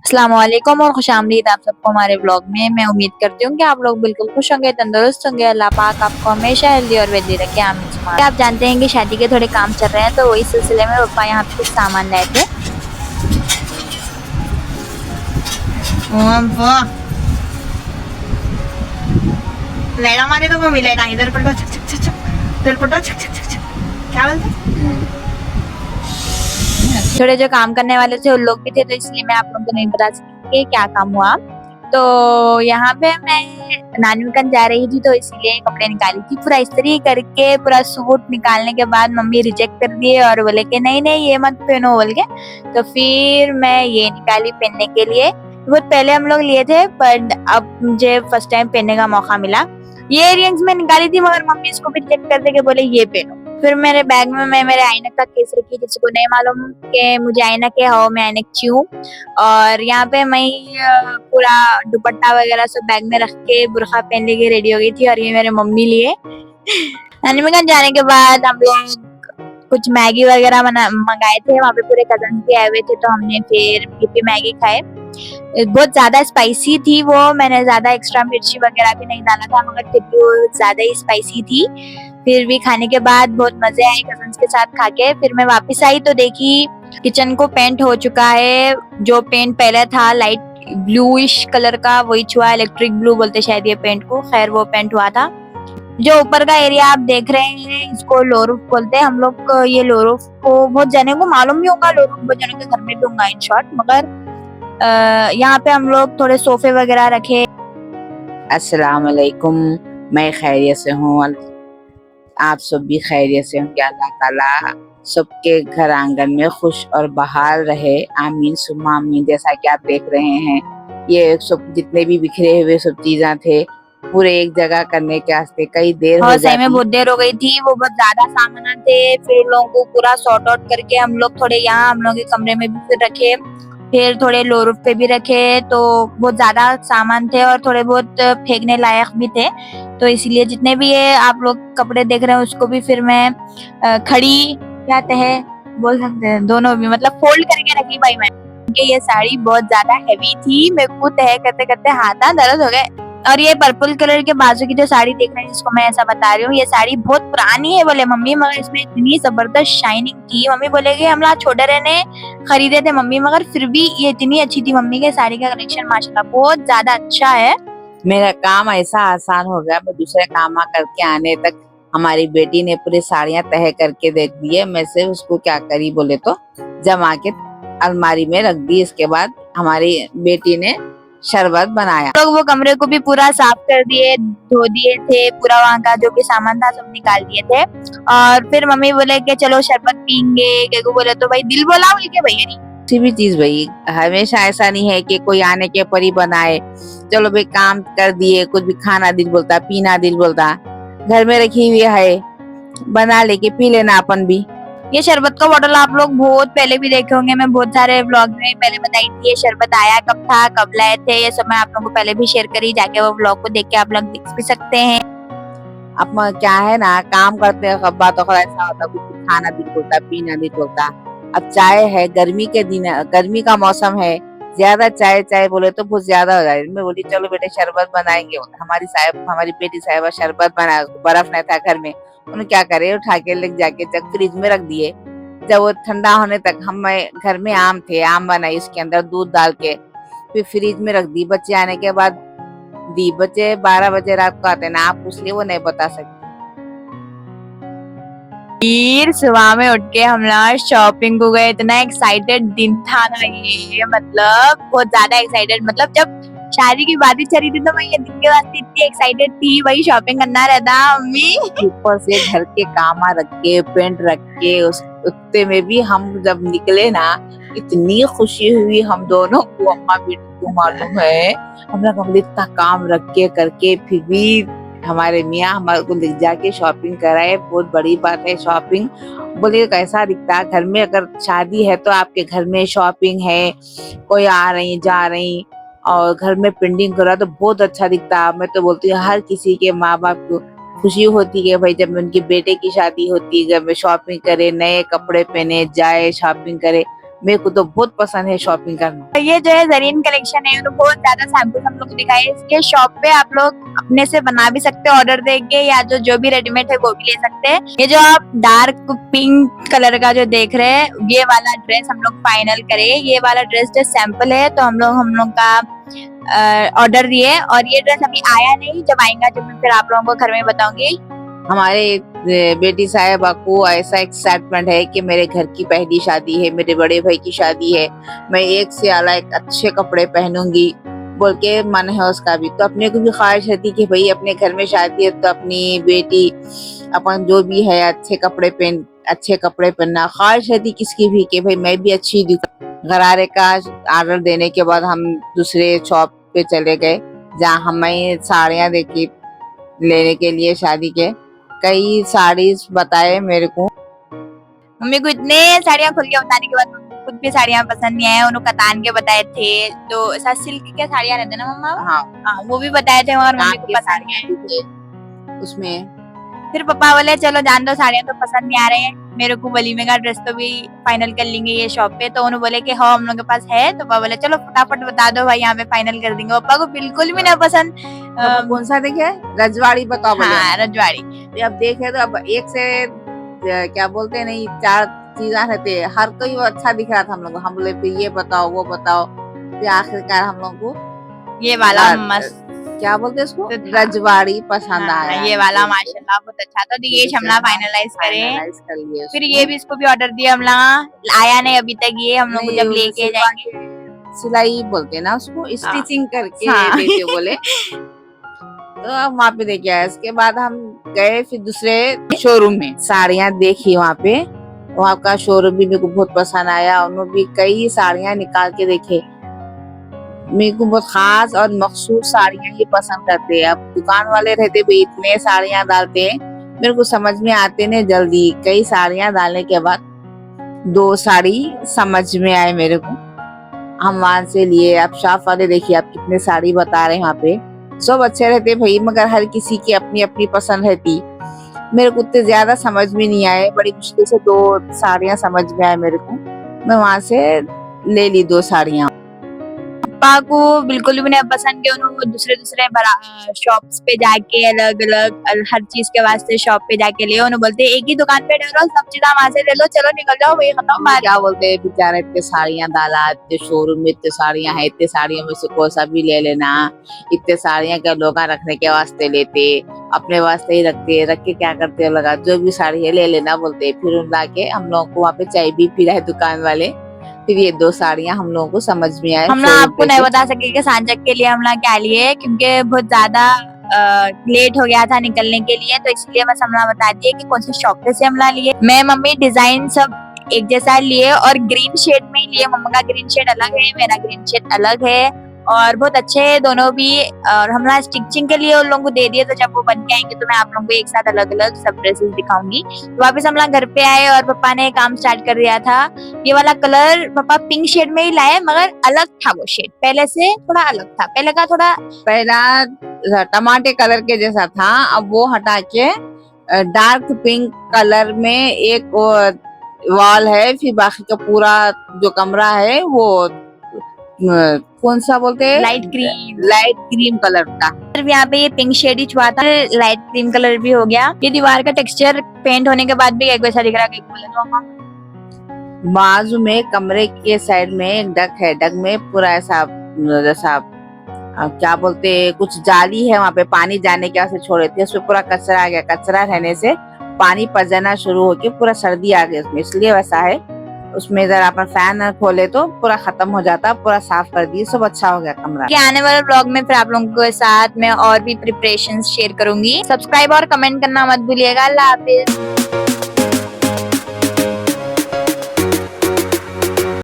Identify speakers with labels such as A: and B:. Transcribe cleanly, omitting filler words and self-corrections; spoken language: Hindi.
A: अस्सलामुअलैकुम और खुशामदीद आप सबको हमारे व्लॉग में। मैं उम्मीद करती हूँ कि आप लोग बिल्कुल खुश होंगे, तंदुरुस्त होंगे। अल्लाह पाक आपको हमेशा हेल्दी और वेल्दी रखे, आमीन सुभान। आप जानते हैं कि शादी के थोड़े काम चल रहे हैं, तो वही सिलसिले में पापा यहाँ पे कुछ सामान लाए थे। तो मिलेगा इधर पटो छक छक छक छक, इधर पटो छक छक छक छक। क्या बोलते? थोड़े जो काम करने वाले थे उन लोग भी थे, तो इसलिए मैं आप लोगों को नहीं बता सकती क्या काम हुआ। तो यहाँ पे मैं नानूगंज जा रही थी, तो इसलिए कपड़े निकाली थी। पूरा इस्त्री करके पूरा सूट निकालने के बाद मम्मी रिजेक्ट कर दिए और बोले कि नहीं नहीं ये मत पहनो बोल के। तो फिर मैं ये निकाली पहनने के लिए। बहुत पहले हम लोग लिए थे, पर अब मुझे फर्स्ट टाइम पहनने का मौका मिला। ये इयररिंग्स में निकाली थी, मगर मम्मी इसको भी रिजेक्ट कर दे के बोले ये पहनो। फिर मेरे बैग में मैं मेरे ऐनक का केस रखी, जिसको नहीं मालूम कि मुझे ऐनक है, हाउ मैं ऐनक हूँ। और यहाँ पे मैं पूरा दुपट्टा वगैरह सब बैग में रख के बुरखा पहन लेके रेडी हो गई थी, और ये मेरे मम्मी लिए। नानीगंज जाने के बाद हम लोग कुछ मैगी वगैरह मंगाए थे। वहाँ पे पूरे कजन भी आए हुए थे, तो हमने फिर यिप्पी मैगी खाए। बहुत ज्यादा स्पाइसी थी वो, मैंने ज्यादा एक्स्ट्रा मिर्ची वगैरह भी नहीं डाला था, मगर फिर भी वो ज्यादा ही स्पाइसी थी। फिर भी खाने के बाद बहुत मजे आए कजन्स के साथ खा के। फिर मैं वापस आई तो देखी किचन को पेंट हो चुका है। जो पेंट पहले था लाइट ब्लूइश कलर का, वही छुआ, इलेक्ट्रिक ब्लू बोलते शायद ये पेंट को। खैर वो पेंट हुआ था। जो ऊपर का एरिया आप देख रहे हैं, इसको लो रूफ बोलते हैं हम लोग। ये लो रूफ को बहुत जने को मालूम भी होगा, लो रूफ बहुत जने के घर में भी होगा इन शॉर्ट। मगर यहाँ पे हम लोग थोड़े सोफे वगैरह रखे।
B: अस्सलाम वालेकुम, मैं खैरियत से हूँ, आप सब भी खैरियत से होंगे। अल्लाह ताला सबके घर आंगन में खुश और बहार रहे, आमीन सुम्मा आमीन। जैसा कि आप देख रहे हैं, ये सब जितने भी बिखरे हुए सब चीज़ें थे, पूरे एक जगह करने के वास्ते कई देर हो
A: सही में बहुत देर हो गई थी। वो बहुत ज्यादा सामान थे। फिर लोगों को पूरा सॉर्ट आउट करके हम लोग थोड़े यहाँ हम लोग के कमरे में भी फिर रखे, फिर थोड़े लो रूफ पे भी रखे। तो बहुत ज्यादा सामान थे और थोड़े बहुत फेंकने लायक भी थे। तो इसलिए जितने भी ये आप लोग कपड़े देख रहे हैं, उसको भी फिर मैं खड़ी या तह बोल सकते हैं, दोनों भी, मतलब फोल्ड करके रखी भाई मैं। ये साड़ी बहुत ज्यादा हैवी थी, मेरे को तह करते करते हाथ दर्द हो गए। और ये पर्पल कलर के बाजू की जो साड़ी देख रहे हैं, जिसको मैं ऐसा बता रही हूँ, ये साड़ी बहुत पुरानी है बोले मम्मी, मगर इसमें इतनी जबरदस्त शाइनिंग थी। मम्मी बोलेगी हम लोग छोटे रहने खरीदे थे मम्मी, मगर फिर भी ये इतनी अच्छी थी। मम्मी के साड़ी का कलेक्शन माशाल्लाह बहुत ज्यादा अच्छा है।
B: मेरा काम ऐसा आसान हो गया, मैं दूसरे काम करके आने तक हमारी बेटी ने पूरी साड़ियाँ तह करके दे दी है। मैं से उसको क्या करी बोले तो जमा के अलमारी में रख दी। इसके बाद हमारी बेटी ने शरबत बनाया।
A: लोग वो कमरे को भी पूरा साफ कर दिए, धो दिए थे, पूरा वहाँ का जो भी सामान था सब निकाल दिए थे। और फिर मम्मी बोले कि चलो शरबत पीएंगे, केको बोले तो भाई दिल बोला बोल के भैया नहीं।
B: किसी भी चीज भाई हमेशा ऐसा नहीं है कि कोई आने के परी बनाए, चलो भाई काम कर दिए, कुछ भी खाना दिल बोलता, पीना दिल बोलता, घर में रखी हुई है बना लेके पी लेना अपन भी।
A: ये शरबत का बॉटल आप लोग बहुत पहले भी देखे होंगे, मैं बहुत सारे व्लॉग में पहले बताई थी। ये शरबत आया कब था, कब लाए थे, ये सब मैं आप लोगों को पहले भी शेयर करी। जाके वो व्लॉग को देख के आप लोग देख भी सकते हैं।
B: अब क्या है ना, काम करते हैं खब्बा तो ऐसा होता, कुछ खाना दिल बोलता, पीना दिल बोलता। अब चाय है, गर्मी के दिन, गर्मी का मौसम है, ज्यादा चाय चाय बोले तो बहुत ज्यादा हो जाए। मैं बोली चलो बेटे शरबत बनाएंगे। हमारी बेटी साहिबा शरबत बनाया, बर्फ नहीं था घर में, उन्होंने क्या करे उठा के ले जाके जग फ्रिज में रख दिए। जब वो ठंडा होने तक हम घर में आम थे, आम बनाई, इसके अंदर दूध डाल के फिर फ्रिज में रख दी। बच्चे आने के बाद दी। बच्चे 12 बजे रात को आते ना, आप पूछ लिए वो नहीं बता सकते।
A: फिर सुबह में उठ के हम लोग शॉपिंग को गए। इतना एक्साइटेड दिन था ना ये, मतलब बहुत ज्यादा एक्साइटेड। मतलब जब शादी की बात ही चली थी तो मैं ये दिन के वास्ते इतनी एक्साइटेड थी, वही शॉपिंग करना रहता मम्मी।
B: ऊपर से घर के काम रख के, पेंट रख के, उस उत्ते में भी हम जब निकले ना, इतनी खुशी हुई हम दोनों को, अम्मा बेटी को मालूम है। हम लोग हमने इतना काम रख के करके फिर भी हमारे मियाँ हमारे को ले जाके शॉपिंग कराए। बहुत बड़ी बात है शॉपिंग। बोले कैसा दिखता है घर में, अगर शादी है तो आपके घर में शॉपिंग है, कोई आ रही जा रही और घर में पेंटिंग करा तो बहुत अच्छा दिखता है। मैं तो बोलती हूँ हर किसी के माँ बाप को खुशी होती है भाई, जब उनके बेटे की शादी होती है, जब शॉपिंग करे, नए कपड़े पहने, जाए शॉपिंग करे, मेरे को तो बहुत पसंद है शॉपिंग करना।
A: ये जो है जरीन कलेक्शन है, उन्होंने बहुत ज्यादा सैंपल हम लोग को दिखाए। इसके शॉप पे आप लोग अपने से बना भी सकते हो ऑर्डर देके, या जो भी रेडीमेड है वो भी ले सकते हैं। ये जो आप डार्क पिंक कलर का जो देख रहे हैं, ये वाला ड्रेस हम लोग फाइनल करे। ये वाला ड्रेस जो सैंपल है, तो हम लोग का ऑर्डर दिए, और ये ड्रेस अभी आया नहीं, जब आएगा जब मैं फिर आप लोगों को घर में बताऊंगी।
B: हमारे बेटी साहिबा को ऐसा एक्साइटमेंट है कि मेरे घर की पहली शादी है, मेरे बड़े भाई की शादी है, मैं एक से अलग अच्छे कपड़े पहनूंगी बोल के मन है उसका भी। तो अपने को भी ख्वाहिश रहती कि भाई अपने घर में शादी है तो अपनी बेटी अपन जो भी है अच्छे कपड़े पहनना ख्वाहिश रहती किसकी भी कि भाई मैं भी अच्छी दिखूं। गरारे का ऑर्डर देने के बाद हम दूसरे शॉप पे चले गए जहाँ हमें साड़ियाँ देखी लेने के लिए शादी के। कई साड़ीज बताए मेरे को।
A: मम्मी को इतने साड़ियाँ खुल के बताने के बाद खुद भी साड़ियाँ पसंद नहीं आया। उन्होंने कतान के बताए थे, जो ऐसा सिल्क के साड़ियाँ रहते ना मम्मा, हाँ वो भी बताए थे, और मम्मी को पसंद नहीं आए
B: उसमें।
A: फिर पापा बोले चलो जान दो, साड़ियाँ तो पसंद नहीं आ रहे हैं, मेरे को वलीमे का ड्रेस तो भी फाइनल कर लेंगे ये शॉप पे। तो उन्होंने बोले कि हाँ हम लोग के पास है। तो पापा बोले चलो फटाफट बता दो भाई, यहाँ पे फाइनल कर देंगे। पापा को बिल्कुल भी ना पसंद।
B: कौन सा देखे? रजवाड़ी बताओ।
A: हाँ रजवाड़ी।
B: तो अब देखे तो अब एक से क्या बोलते नहीं 4 चीजें रहते हैं, हर कोई वो अच्छा दिख रहा था हम लोग को। हम बोले फिर ये बताओ वो बताओ, फिर आखिरकार हम लोग को
A: ये वाला मस्त,
B: क्या बोलते इसको, रजवाड़ी पसंद आया।
A: ये वाला माशाल्लाह बहुत अच्छा था। तो ये हमला फाइनलाइज
B: कर लिए।
A: फिर ये भी इसको भी ऑर्डर दिया हमला, आया नहीं अभी तक। ये हम लोग को जब लेके जाएंगे,
B: सिलाई बोलते ना उसको, स्टिचिंग करके देते बोले। तो अब वहाँ पे देखे आए। इसके बाद हम गए फिर दूसरे शोरूम में, साड़ियाँ देखी वहाँ पे। वहाँ का शोरूम भी मेरे को बहुत पसंद आया। उन्होंने भी कई साड़ियाँ निकाल के देखे। मेरे को बहुत खास और मखसूस साड़ियाँ ही पसंद करते हैं। अब दुकान वाले रहते भी इतने साड़ियाँ डालते हैं, मेरे को समझ में आते नहीं जल्दी। कई साड़ियाँ डालने के बाद 2 साड़ी समझ में आए मेरे को, हम वहां से लिए। आप शॉप वाले देखिए आप कितने साड़ी बता रहे हैं वहाँ पे, सब अच्छे रहते भाई, मगर हर किसी की अपनी अपनी पसंद रहती। मेरे को उतने ज्यादा समझ में नहीं आए, बड़ी मुश्किल से 2 साड़ियाँ समझ में आए मेरे को। मैं वहां से ले ली 2 साड़ियाँ।
A: पापा को बिल्कुल भी नहीं पसंद के उन्होंने दूसरे शॉप्स पे जाके अलग अलग हर चीज के वास्ते शॉप पे जाके ले। उन्होंने बोलते एक ही दुकान पे ठहरो, सब चीज वहां से ले लो, चलो निकल जाओ, वही खत्म बात।
B: क्या बोलते हैं बेचारे, इतने साड़ियाँ डाला, इतने शोरूम में इतने साड़ियाँ है, इतने साड़ियों में से कोई सा भी ले लेना। इतने साड़ियाँ क्या लोग रखने के वास्ते लेते, अपने वास्ते ही रखते, रख के क्या करते लगा, जो भी साड़ी है ले लेना बोलते। फिर उन लाके हम लोग को वहाँ पे चाय भी पिलाए दुकान वाले। फिर ये 2 साड़ियाँ हम लोगों को समझ में आए।
A: हम लोग आपको नहीं बता सके कि सांजक के लिए हम लोग क्या लिए, क्योंकि बहुत ज्यादा लेट हो गया था निकलने के लिए, तो इसलिए बस हम लोग बता दिए कि कौन से शॉप पे से हम लोग लिए। मैं मम्मी डिजाइन सब एक जैसा लिए, और ग्रीन शेड में ही लिए। मम्मा का ग्रीन शेड अलग है, मेरा ग्रीन शेड अलग है, और बहुत अच्छे है दोनों भी। और हम लोग स्टिचिंग के लिए उन लोगों को दे दिए, तो जब वो बन के आएंगे तो मैं आप लोगों को एक साथ अलग अलग सब ड्रेसेस दिखाऊंगी। तो वापस हम लोग घर पे आए और पापा ने काम स्टार्ट कर दिया था। ये वाला कलर पापा पिंक शेड में ही लाए, मगर अलग था वो शेड, पहले से थोड़ा अलग था।
B: पहला टमाटे कलर के जैसा था, अब वो हटा के डार्क पिंक कलर में एक वॉल है, फिर बाकी का पूरा जो कमरा है वो कौन सा बोलते हैं, लाइट क्रीम कलर का।
A: सिर्फ यहाँ पे ये पिंक शेड ही छुआ था, लाइट क्रीम कलर भी हो गया। ये दीवार का टेक्सचर पेंट होने के बाद भी एक वैसा दिख रहा है।
B: बाजू में कमरे के साइड में एक डक है, डक में पूरा ऐसा जैसा क्या बोलते कुछ जाली है, वहाँ पे पानी जाने के वास्ते छोड़े थे, उसमें पूरा कचरा आ गया। कचरा रहने से पानी पसना शुरू होके पूरा सर्दी आ गई उसमें, इसलिए वैसा है। उसमें इधर अपन फैन खोले तो पूरा खत्म हो जाता, पूरा साफ कर दिए, सब अच्छा हो गया कमरा।
A: आने वाले ब्लॉग में फिर आप लोगों के साथ मैं और भी प्रिपरेशंस शेयर करूंगी। सब्सक्राइब और कमेंट करना मत भूलिएगा। अल्लाह हाफिज।